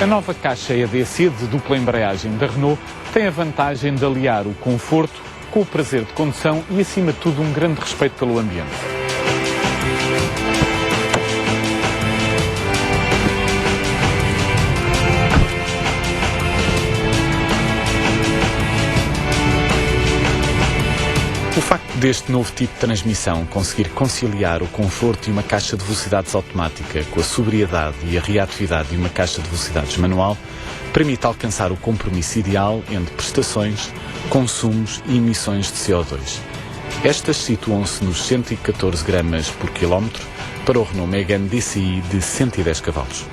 A nova caixa EDC de dupla embreagem da Renault tem a vantagem de aliar o conforto com o prazer de condução e, acima de tudo, um grande respeito pelo ambiente. O facto deste novo tipo de transmissão conseguir conciliar o conforto de uma caixa de velocidades automática com a sobriedade e a reatividade de uma caixa de velocidades manual permite alcançar o compromisso ideal entre prestações, consumos e emissões de CO2. Estas situam-se nos 114 gramas por quilómetro para o Renault Megane DCI de 110 cavalos.